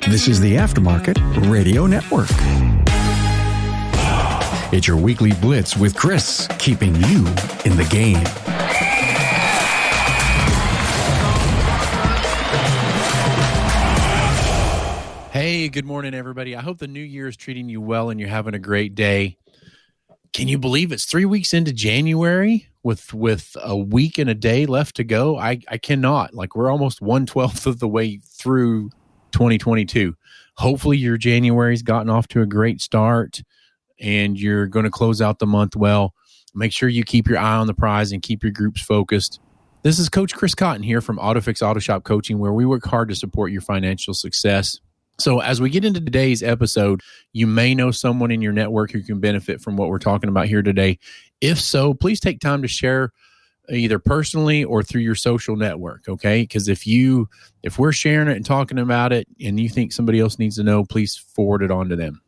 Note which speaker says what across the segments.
Speaker 1: This is the Aftermarket Radio Network. It's your weekly blitz with Chris, keeping you in the game.
Speaker 2: Hey, good morning, everybody. I hope the new year is treating you well and you're having a great day. Can you believe it's 3 weeks into January with a week and a day left to go? I cannot. Like, we're almost 1/12 of the way through 2022. Hopefully your January's gotten off to a great start and you're going to close out the month well. Make sure you keep your eye on the prize and keep your groups focused. This is Coach Chris Cotton here from AutoFix-Auto Shop Coaching, where we work hard to support your financial success. So as we get into today's episode, you may know someone in your network who can benefit from what we're talking about here today. If so, please take time to share either personally or through your social network, okay? Because if we're sharing it and talking about it and you think somebody else needs to know, please forward it on to them.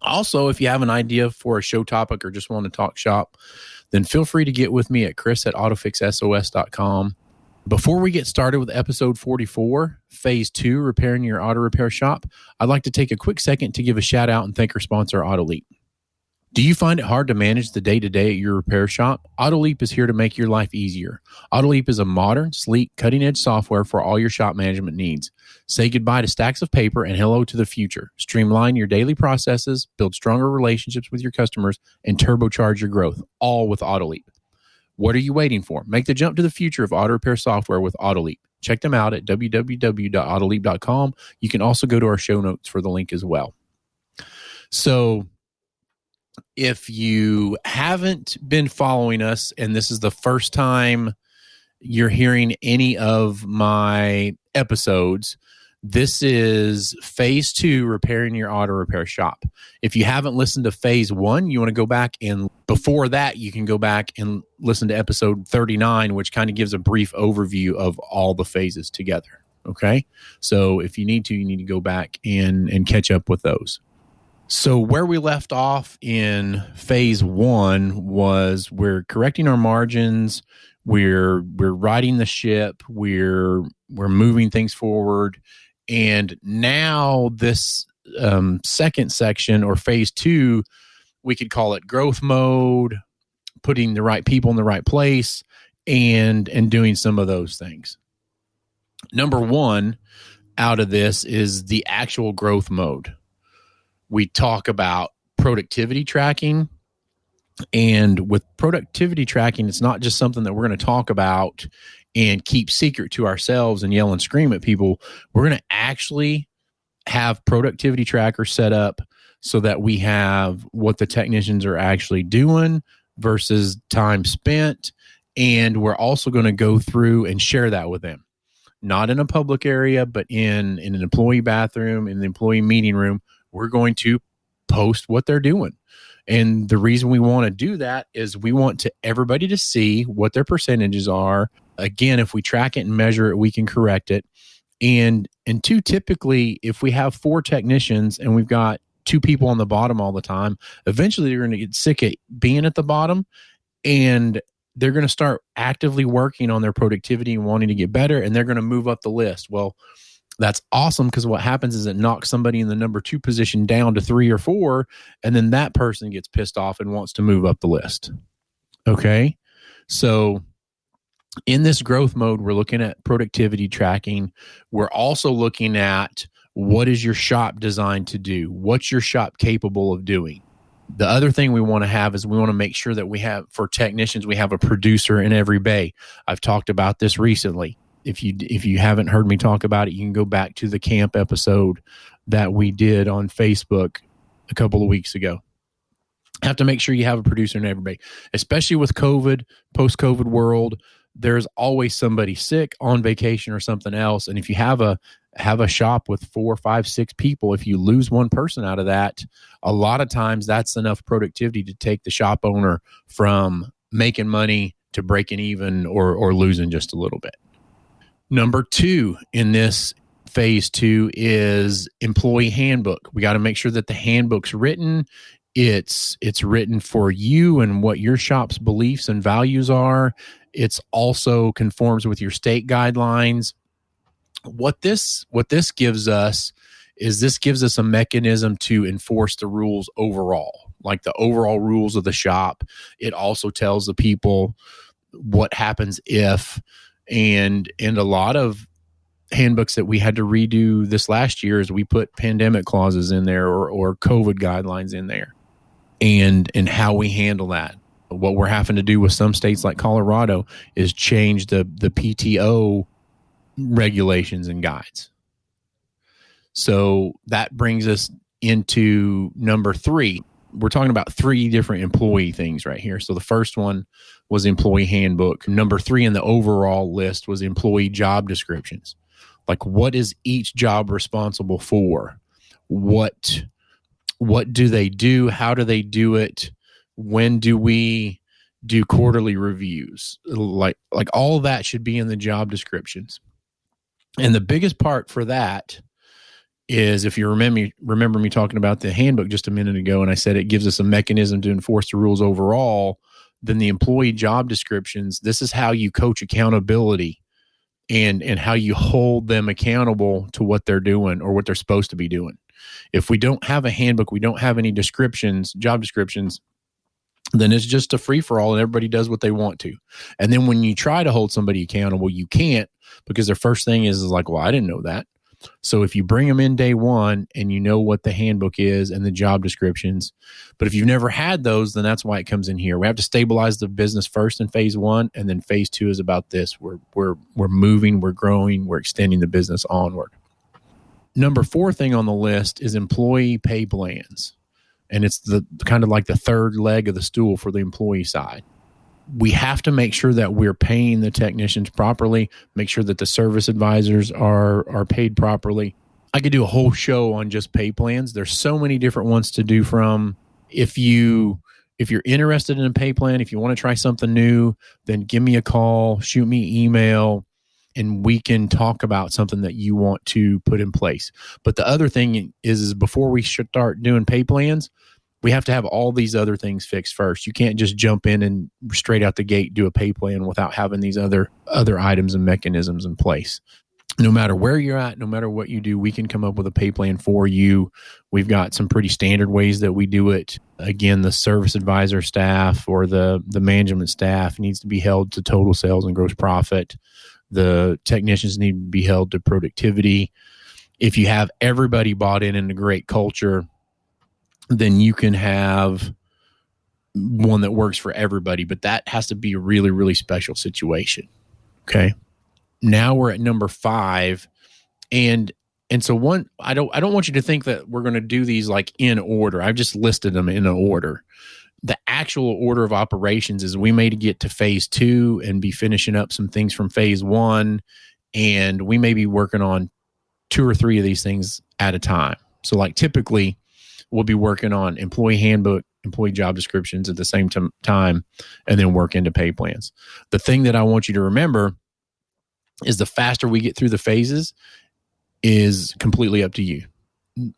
Speaker 2: Also, if you have an idea for a show topic or just want to talk shop, then feel free to get with me at chris@autofixsos.com. Before we get started with episode 44, phase 2, repairing your auto repair shop, I'd like to take a quick second to give a shout out and thank our sponsor, AutoLeap. Do you find it hard to manage the day-to-day at your repair shop? AutoLeap is here to make your life easier. AutoLeap is a modern, sleek, cutting-edge software for all your shop management needs. Say goodbye to stacks of paper and hello to the future. Streamline your daily processes, build stronger relationships with your customers, and turbocharge your growth, all with AutoLeap. What are you waiting for? Make the jump to the future of auto repair software with AutoLeap. Check them out at www.autoleap.com. You can also go to our show notes for the link as well. So, if you haven't been following us and this is the first time you're hearing any of my episodes, this is phase 2, repairing your auto repair shop. If you haven't listened to phase 1, you want to go back, and before that, you can go back and listen to episode 39, which kind of gives a brief overview of all the phases together. Okay? So if you need to go back and catch up with those. So where we left off in phase 1 was we're correcting our margins, we're righting the ship, we're moving things forward, and now this second section, or phase 2, we could call it growth mode, putting the right people in the right place, and doing some of those things. Number 1 out of this is the actual growth mode. We talk about productivity tracking. And with productivity tracking, it's not just something that we're going to talk about and keep secret to ourselves and yell and scream at people. We're going to actually have productivity trackers set up so that we have what the technicians are actually doing versus time spent. And we're also going to go through and share that with them. Not in a public area, but in an employee bathroom, in the employee meeting room. We're going to post what they're doing. And the reason we want to do that is we want everybody to see what their percentages are. Again, if we track it and measure it, we can correct it. And 2, typically, if we have 4 technicians and we've got 2 people on the bottom all the time, eventually they're going to get sick at being at the bottom, and they're going to start actively working on their productivity and wanting to get better, and they're going to move up the list. Well, that's awesome, because what happens is it knocks somebody in the number 2 position down to 3 or 4, and then that person gets pissed off and wants to move up the list. Okay? So in this growth mode, we're looking at productivity tracking. We're also looking at what is your shop designed to do? What's your shop capable of doing? The other thing we want to have is we want to make sure that we have, for technicians, we have a producer in every bay. I've talked about this recently. If you haven't heard me talk about it, you can go back to the camp episode that we did on Facebook a couple of weeks ago. Have to make sure you have a producer in every bay, especially with COVID, post-COVID world. There's always somebody sick, on vacation, or something else. And if you have a shop with 4, 5, 6 people, if you lose one person out of that, a lot of times that's enough productivity to take the shop owner from making money to breaking even or losing just a little bit. Number 2 in this phase 2 is employee handbook. We got to make sure that the handbook's written. It's written for you and what your shop's beliefs and values are. It's also conforms with your state guidelines. What this gives us is this gives us a mechanism to enforce the rules overall, like the overall rules of the shop. It also tells the people what happens if, and a lot of handbooks that we had to redo this last year is we put pandemic clauses in there or COVID guidelines in there, and how we handle that. What we're having to do with some states like Colorado is change the PTO regulations and guides. So that brings us into number 3. We're talking about 3 different employee things right here. So the first one was employee handbook. Number 3 in the overall list was employee job descriptions. Like, what is each job responsible for? What do they do? How do they do it? When do we do quarterly reviews? Like all of that should be in the job descriptions. And the biggest part for that is, if you remember me talking about the handbook just a minute ago, and I said it gives us a mechanism to enforce the rules overall, then the employee job descriptions, this is how you coach accountability and how you hold them accountable to what they're doing or what they're supposed to be doing. If we don't have a handbook, we don't have any job descriptions, then it's just a free-for-all and everybody does what they want to. And then when you try to hold somebody accountable, you can't, because their first thing is like, well, I didn't know that. So if you bring them in day one and you know what the handbook is and the job descriptions, but if you've never had those, then that's why it comes in here. We have to stabilize the business first in phase 1, and then phase 2 is about this. We're moving, we're growing, we're extending the business onward. Number 4 thing on the list is employee pay plans. And it's the kind of like the third leg of the stool for the employee side. We have to make sure that we're paying the technicians properly, make sure that the service advisors are paid properly. I could do a whole show on just pay plans. There's so many different ones to do from. If you're interested in a pay plan, if you want to try something new, then give me a call, shoot me an email, and we can talk about something that you want to put in place. But the other thing is before we start doing pay plans, we have to have all these other things fixed first. You can't just jump in and straight out the gate do a pay plan without having these other items and mechanisms in place. No matter where you're at, no matter what you do, we can come up with a pay plan for you. We've got some pretty standard ways that we do it. Again, the service advisor staff or the management staff needs to be held to total sales and gross profit. The technicians need to be held to productivity. If you have everybody bought in a great culture, then you can have one that works for everybody, but that has to be a really, really special situation. Okay. Now we're at number 5. And so I don't want you to think that we're going to do these like in order. I've just listed them in an order. The actual order of operations is we may get to phase 2 and be finishing up some things from phase 1. And we may be working on 2 or 3 of these things at a time. So like typically we'll be working on employee handbook, employee job descriptions at the same time, and then work into pay plans. The thing that I want you to remember is the faster we get through the phases is completely up to you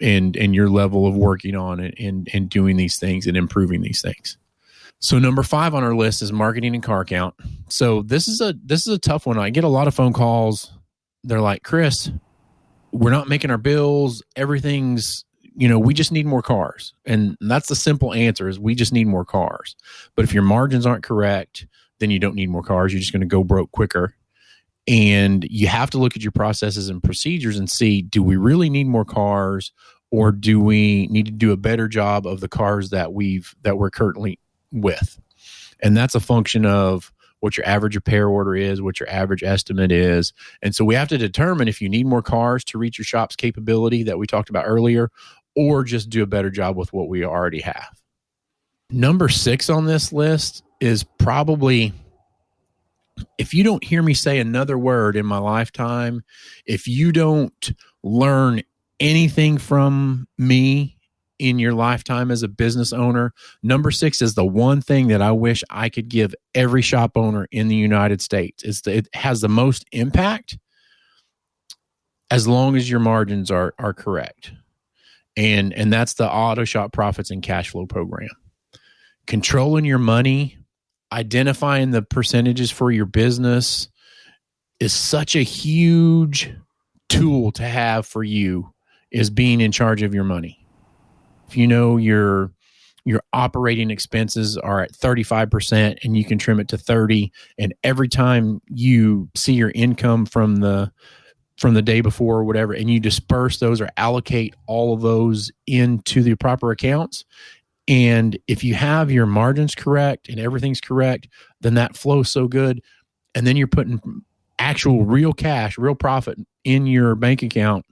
Speaker 2: and your level of working on it and doing these things and improving these things. So number 5 on our list is marketing and car count. So this is a tough one. I get a lot of phone calls. They're like, Chris, we're not making our bills. Everything's, we just need more cars. And that's the simple answer is we just need more cars. But if your margins aren't correct, then you don't need more cars. You're just going to go broke quicker. And you have to look at your processes and procedures and see, do we really need more cars, or do we need to do a better job of the cars that we're currently with? And that's a function of what your average repair order is, what your average estimate is. And so we have to determine if you need more cars to reach your shop's capability that we talked about earlier, or just do a better job with what we already have. Number 6 on this list is probably, if you don't hear me say another word in my lifetime, if you don't learn anything from me in your lifetime as a business owner, number 6 is the one thing that I wish I could give every shop owner in the United States. It has the most impact as long as your margins are correct. And that's the Auto Shop Profits and Cash Flow Program. Controlling your money, identifying the percentages for your business is such a huge tool to have for you is being in charge of your money. If you know your operating expenses are at 35% and you can trim it to 30, and every time you see your income from the day before or whatever, and you disperse those or allocate all of those into the proper accounts, and if you have your margins correct and everything's correct, then that flows so good. And then you're putting actual real cash, real profit in your bank account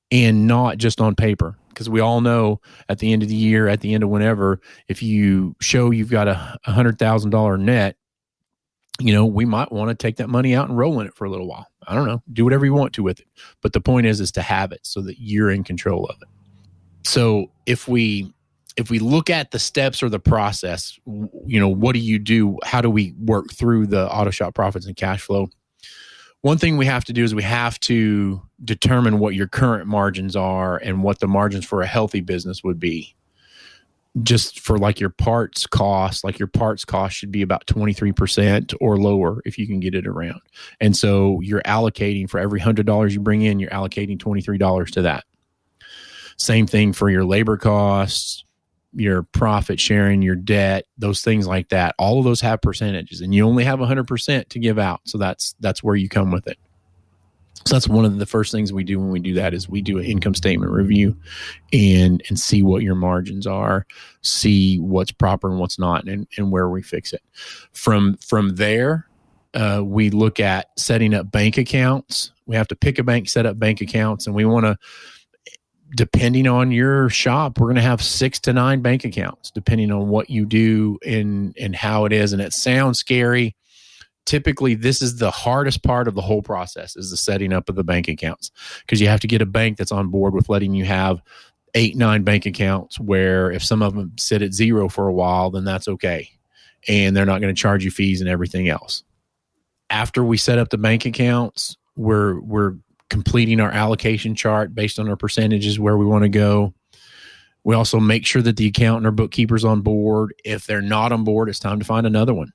Speaker 2: and not just on paper. Because we all know at the end of the year, at the end of whenever, if you show you've got a $100,000 net, we might want to take that money out and roll in it for a little while. I don't know, do whatever you want to with it. But the point is to have it so that you're in control of it. So if we look at the steps or the process, what do you do? How do we work through the auto shop profits and cash flow? One thing we have to do is we have to determine what your current margins are and what the margins for a healthy business would be. Just for your parts cost, should be about 23% or lower if you can get it around. And so you're allocating for every $100 you bring in, you're allocating $23 to that. Same thing for your labor costs, your profit sharing, your debt, those things like that. All of those have percentages, and you only have 100% to give out. So that's where you come with it. So that's one of the first things we do when we do that is we do an income statement review and see what your margins are, see what's proper and what's not, and where we fix it. From there, we look at setting up bank accounts. We have to pick a bank, set up bank accounts, and we want to, depending on your shop, we're going to have 6 to 9 bank accounts, depending on what you do and how it is. And it sounds scary. Typically, this is the hardest part of the whole process, is the setting up of the bank accounts, because you have to get a bank that's on board with letting you have 8, 9 bank accounts, where if some of them sit at 0 for a while, then that's okay. And they're not going to charge you fees and everything else. After we set up the bank accounts, we're completing our allocation chart based on our percentages where we want to go. We also make sure that the accountant or bookkeeper's on board. If they're not on board, it's time to find another one.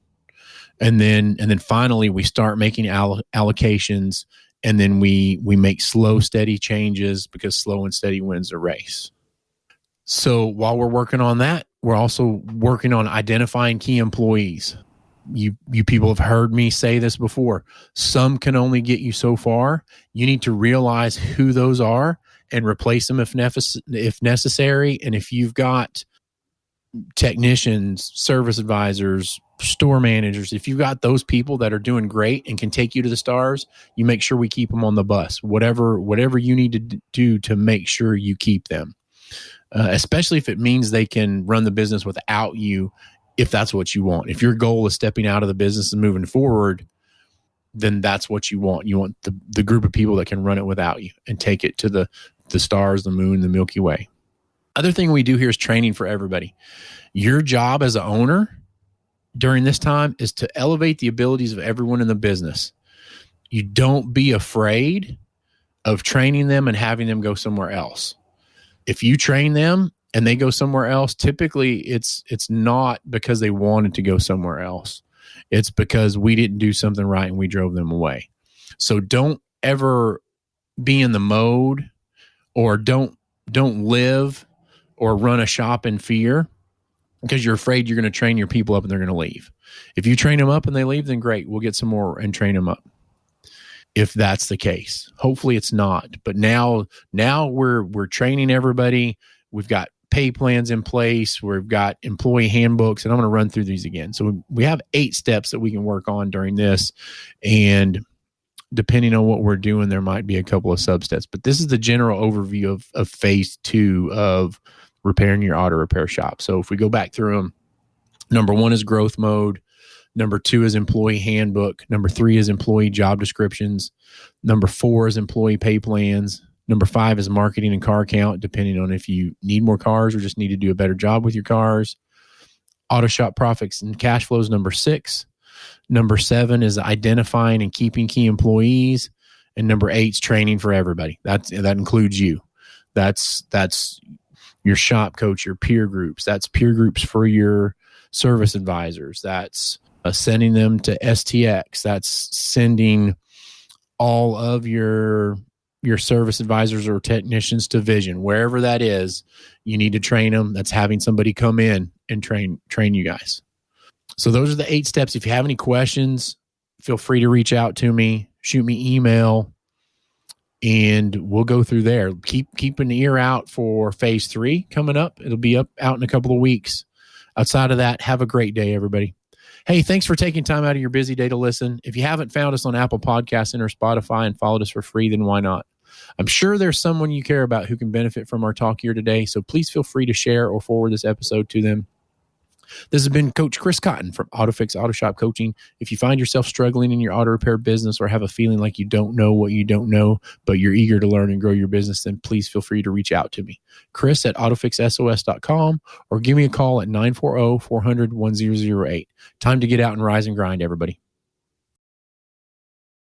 Speaker 2: And then finally, we start making allocations, and then we make slow, steady changes, because slow and steady wins the race. So while we're working on that, we're also working on identifying key employees. You people have heard me say this before. Some can only get you so far. You need to realize who those are and replace them if necessary. And if you've got technicians, service advisors, store managers, if you've got those people that are doing great and can take you to the stars, you make sure we keep them on the bus. Whatever you need to do to make sure you keep them, especially if it means they can run the business without you. If that's what you want, if your goal is stepping out of the business and moving forward, then that's what you want. You want the group of people that can run it without you and take it to the stars, the moon, the Milky Way. Other thing we do here is training for everybody. Your job as an owner during this time is to elevate the abilities of everyone in the business. You don't be afraid of training them and having them go somewhere else. If you train them and they go somewhere else, typically it's not because they wanted to go somewhere else. It's because we didn't do something right and we drove them away. So don't ever be in the mode, or don't live or run a shop in fear because you're afraid you're going to train your people up and they're going to leave. If you train them up and they leave, then great. We'll get some more and train them up. If that's the case, hopefully it's not. But now we're training everybody. We've got pay plans in place. We've got employee handbooks, and I'm going to run through these again. So we have 8 steps that we can work on during this. And depending on what we're doing, there might be a couple of sub-steps. But this is the general overview of phase 2 of repairing your auto repair shop. So if we go back through them, number 1 is growth mode. Number 2 is employee handbook. Number 3 is employee job descriptions. Number 4 is employee pay plans. Number 5 is marketing and car count, depending on if you need more cars or just need to do a better job with your cars. Auto shop profits and cash flows, number 6. Number 7 is identifying and keeping key employees. And number 8 is training for everybody. That includes you. That's your shop coach, your peer groups. That's peer groups for your service advisors. That's sending them to STX. That's sending all of your your service advisors or technicians to vision, wherever that is. You need to train them. That's having somebody come in and train you guys. So those are the 8 steps. If you have any questions, feel free to reach out to me, shoot me email, and we'll go through there. Keep an ear out for phase 3 coming up. It'll be out in a couple of weeks. Outside of that, have a great day, everybody. Hey, thanks for taking time out of your busy day to listen. If you haven't found us on Apple Podcasts or Spotify and followed us for free, then why not? I'm sure there's someone you care about who can benefit from our talk here today, so please feel free to share or forward this episode to them. This has been Coach Chris Cotton from AutoFix-Auto Shop Coaching. If you find yourself struggling in your auto repair business or have a feeling like you don't know what you don't know, but you're eager to learn and grow your business, then please feel free to reach out to me. Chris at AutoFixSOS.com or give me a call at 940-400-1008. Time to get out and rise and grind, everybody.